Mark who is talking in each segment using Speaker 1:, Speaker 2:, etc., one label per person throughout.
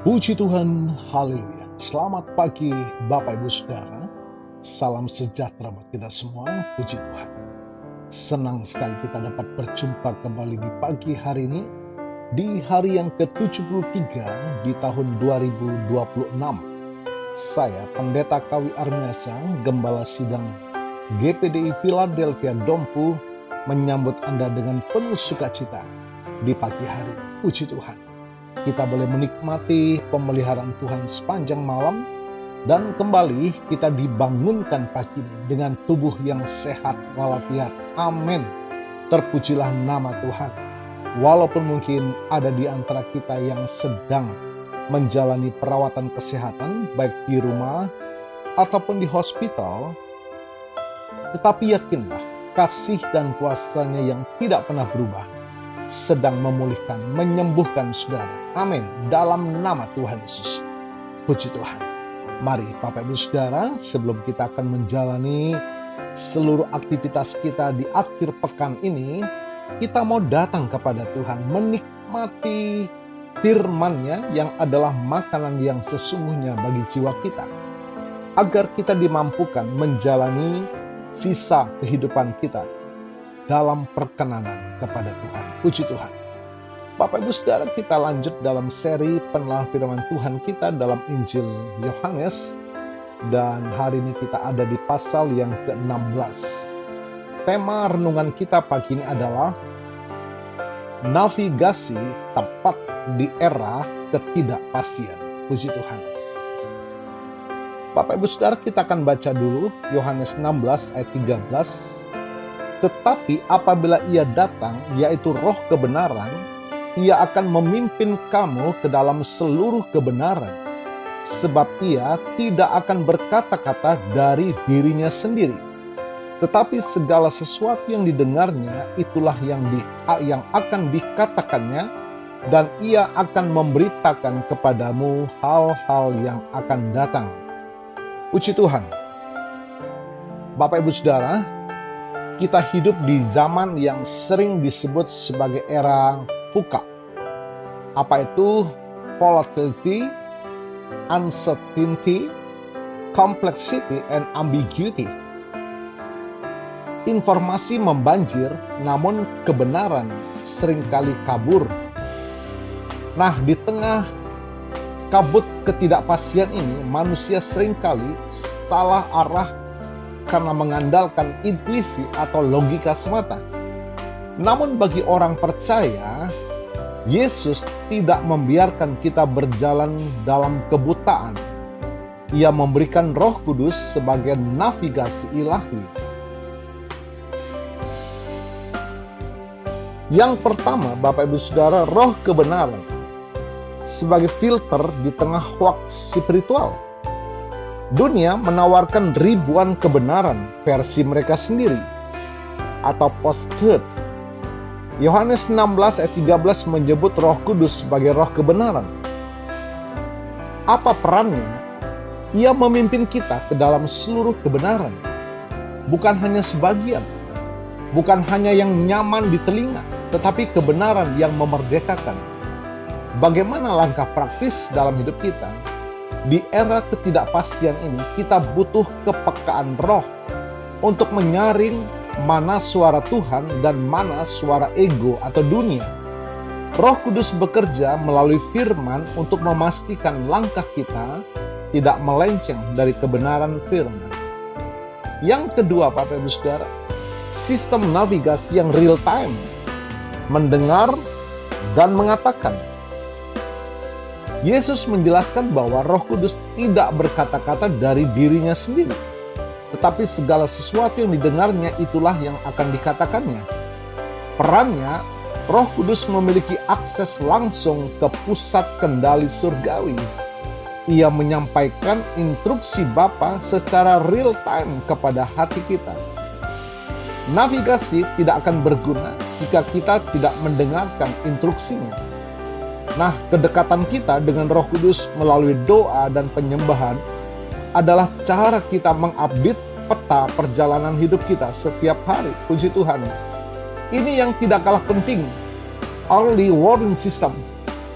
Speaker 1: Puji Tuhan, haleluya. Selamat pagi Bapak Ibu Saudara. Salam sejahtera buat kita semua, puji Tuhan. Senang sekali kita dapat berjumpa kembali di pagi hari ini, di hari yang ke-73 di tahun 2026. Saya Pendeta Kawi Armiasa, Gembala Sidang GPDI Philadelphia Dompu, menyambut Anda dengan penuh sukacita di pagi hari ini, puji Tuhan. Kita boleh menikmati pemeliharaan Tuhan sepanjang malam, dan kembali kita dibangunkan pagi ini dengan tubuh yang sehat walafiat. Amin. Terpujilah nama Tuhan. Walaupun mungkin ada di antara kita yang sedang menjalani perawatan kesehatan, baik di rumah ataupun di hospital, tetapi yakinlah kasih dan kuasa-Nya yang tidak pernah berubah sedang memulihkan, menyembuhkan saudara. Amin. Dalam nama Tuhan Yesus. Puji Tuhan. Mari Bapak Ibu Saudara, sebelum kita akan menjalani seluruh aktivitas kita di akhir pekan ini, kita mau datang kepada Tuhan, menikmati firman-Nya yang adalah makanan yang sesungguhnya bagi jiwa kita, agar kita dimampukan menjalani sisa kehidupan kita dalam perkenanan kepada Tuhan. Puji Tuhan. Bapak Ibu Saudara, kita lanjut dalam seri penelahan firman Tuhan kita dalam Injil Yohanes, dan hari ini kita ada di pasal yang ke-16. Tema renungan kita pagi ini adalah navigasi tepat di era ketidakpastian. Puji Tuhan. Bapak Ibu Saudara, kita akan baca dulu Yohanes 16 ayat 13. Tetapi apabila Ia datang, yaitu Roh kebenaran, Ia akan memimpin kamu ke dalam seluruh kebenaran. Sebab Ia tidak akan berkata-kata dari dirinya sendiri, tetapi segala sesuatu yang didengarnya, itulah yang akan dikatakannya, dan Ia akan memberitakan kepadamu hal-hal yang akan datang. Puji Tuhan. Bapak Ibu Saudara, kita hidup di zaman yang sering disebut sebagai era VUCA. Apa itu? Volatility, uncertainty, complexity, and ambiguity. Informasi membanjir, namun kebenaran seringkali kabur. Nah, di tengah kabut ketidakpastian ini, manusia seringkali salah arah karena mengandalkan intuisi atau logika semata. Namun bagi orang percaya, Yesus tidak membiarkan kita berjalan dalam kebutaan. Ia memberikan Roh Kudus sebagai navigasi ilahi. Yang pertama, Bapak Ibu Saudara, Roh kebenaran sebagai filter di tengah hoax spiritual. Dunia menawarkan ribuan kebenaran versi mereka sendiri atau post-truth. Yohanes 16 ayat 13 menyebut Roh Kudus sebagai roh kebenaran. Apa perannya? Ia memimpin kita ke dalam seluruh kebenaran. Bukan hanya sebagian, bukan hanya yang nyaman di telinga, tetapi kebenaran yang memerdekakan. Bagaimana langkah praktis dalam hidup kita? Di era ketidakpastian ini, kita butuh kepekaan roh untuk menyaring mana suara Tuhan dan mana suara ego atau dunia. Roh Kudus bekerja melalui firman untuk memastikan langkah kita tidak melenceng dari kebenaran firman. Yang kedua, Bapak Ibu Saudara, sistem navigasi yang real time, mendengar dan mengatakan. Yesus menjelaskan bahwa Roh Kudus tidak berkata-kata dari dirinya sendiri, tetapi segala sesuatu yang didengarnya itulah yang akan dikatakannya. Perannya, Roh Kudus memiliki akses langsung ke pusat kendali surgawi. Ia menyampaikan instruksi Bapa secara real time kepada hati kita. Navigasi tidak akan berguna jika kita tidak mendengarkan instruksinya. Nah, kedekatan kita dengan Roh Kudus melalui doa dan penyembahan adalah cara kita mengupdate peta perjalanan hidup kita setiap hari. Puji Tuhan. Ini yang tidak kalah penting. Early warning system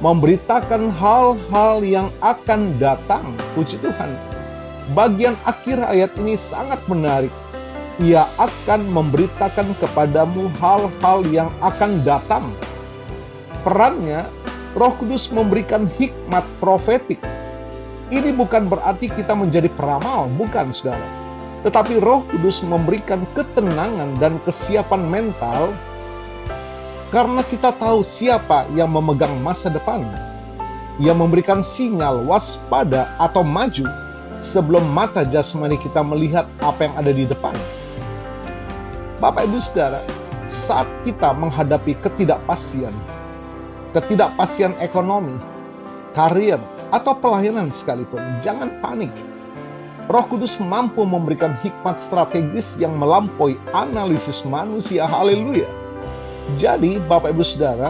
Speaker 1: memberitakan hal-hal yang akan datang. Puji Tuhan. Bagian akhir ayat ini sangat menarik. Ia akan memberitakan kepadamu hal-hal yang akan datang. Perannya, Roh Kudus memberikan hikmat profetik. Ini bukan berarti kita menjadi peramal, bukan saudara. Tetapi Roh Kudus memberikan ketenangan dan kesiapan mental karena kita tahu siapa yang memegang masa depan. Ia memberikan sinyal waspada atau maju sebelum mata jasmani kita melihat apa yang ada di depan. Bapak Ibu Saudara, saat kita menghadapi ketidakpastian ekonomi, karir, atau pelayanan sekalipun, jangan panik. Roh Kudus mampu memberikan hikmat strategis yang melampaui analisis manusia. Haleluya. Jadi, Bapak Ibu Saudara,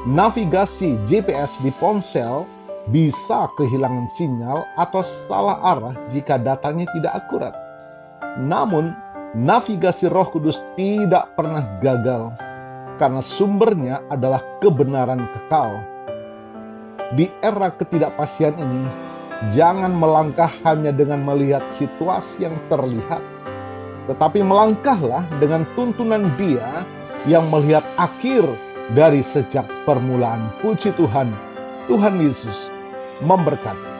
Speaker 1: navigasi GPS di ponsel bisa kehilangan sinyal atau salah arah jika datanya tidak akurat. Namun, navigasi Roh Kudus tidak pernah gagal karena sumbernya adalah kebenaran kekal. Di era ketidakpastian ini, jangan melangkah hanya dengan melihat situasi yang terlihat, tetapi melangkahlah dengan tuntunan Dia yang melihat akhir dari sejak permulaan. Puji Tuhan, Tuhan Yesus memberkati.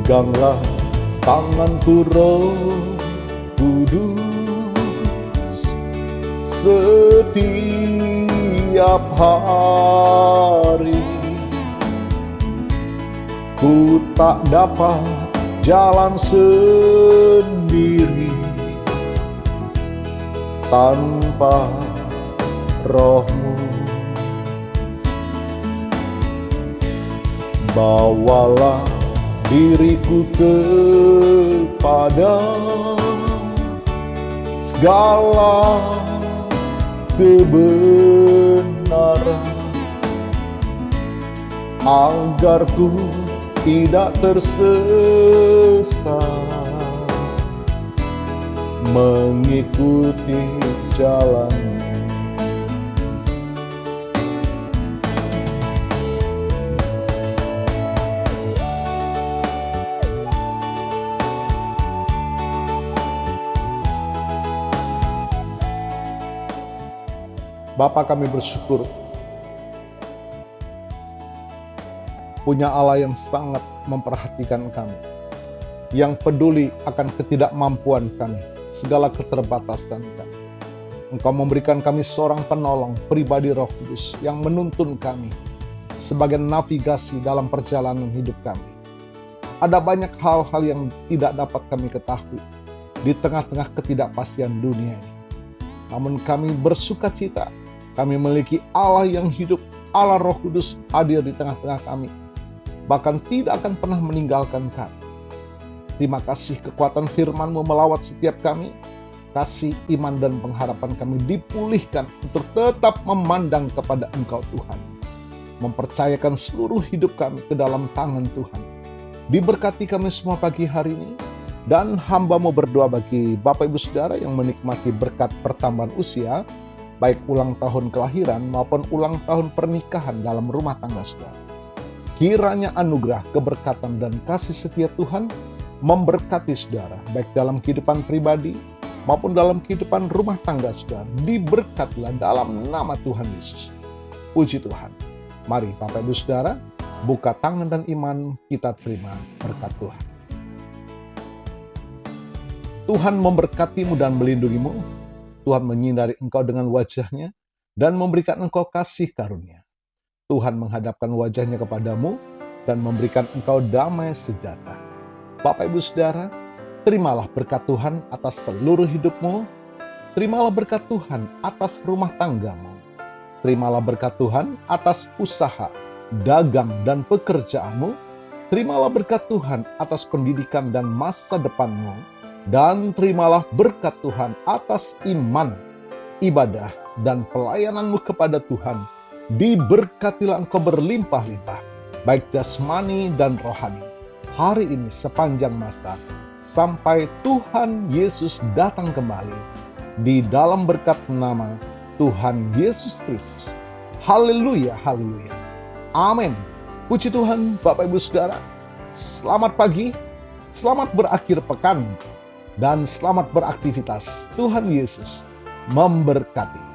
Speaker 1: Peganglah tanganku Roh Kudus setiap hari. Ku tak dapat jalan sendiri tanpa Roh-Mu. Bawalah diriku kepada segala kebenaran, agar ku tidak tersesat mengikuti jalan. Bapa, kami bersyukur punya Allah yang sangat memperhatikan kami, yang peduli akan ketidakmampuan kami, segala keterbatasan kami. Engkau memberikan kami seorang penolong, pribadi Roh Kudus, yang menuntun kami sebagai navigasi dalam perjalanan hidup kami. Ada banyak hal-hal yang tidak dapat kami ketahui di tengah-tengah ketidakpastian dunia ini. Namun kami bersuka cita, kami memiliki Allah yang hidup, Allah Roh Kudus hadir di tengah-tengah kami, bahkan tidak akan pernah meninggalkan kami. Terima kasih kekuatan firman-Mu melawat setiap kami. Kasih iman dan pengharapan kami dipulihkan untuk tetap memandang kepada Engkau Tuhan. Mempercayakan seluruh hidup kami ke dalam tangan Tuhan. Diberkati kami semua pagi hari ini. Dan hamba-Mu berdoa bagi Bapak Ibu Saudara yang menikmati berkat pertambahan usia, baik ulang tahun kelahiran maupun ulang tahun pernikahan dalam rumah tangga saudara. Kiranya anugerah, keberkatan, dan kasih setia Tuhan memberkati saudara, baik dalam kehidupan pribadi maupun dalam kehidupan rumah tangga saudara. Diberkatilah dalam nama Tuhan Yesus. Puji Tuhan. Mari Bapak Ibu Saudara, buka tangan dan iman, kita terima berkat Tuhan. Tuhan memberkatimu dan melindungimu. Tuhan menyinari engkau dengan wajah-Nya dan memberikan engkau kasih karunia. Tuhan menghadapkan wajah-Nya kepadamu dan memberikan engkau damai sejahtera. Bapak Ibu Saudara, terimalah berkat Tuhan atas seluruh hidupmu. Terimalah berkat Tuhan atas rumah tanggamu. Terimalah berkat Tuhan atas usaha, dagang, dan pekerjaanmu. Terimalah berkat Tuhan atas pendidikan dan masa depanmu. Dan terimalah berkat Tuhan atas iman, ibadah, dan pelayananmu kepada Tuhan. Diberkatilah engkau berlimpah-limpah, baik jasmani dan rohani, hari ini sepanjang masa, sampai Tuhan Yesus datang kembali, di dalam berkat nama Tuhan Yesus Kristus. Haleluya, haleluya. Amin. Puji Tuhan, Bapak Ibu Saudara. Selamat pagi, selamat berakhir pekan, dan selamat beraktivitas. Tuhan Yesus memberkati.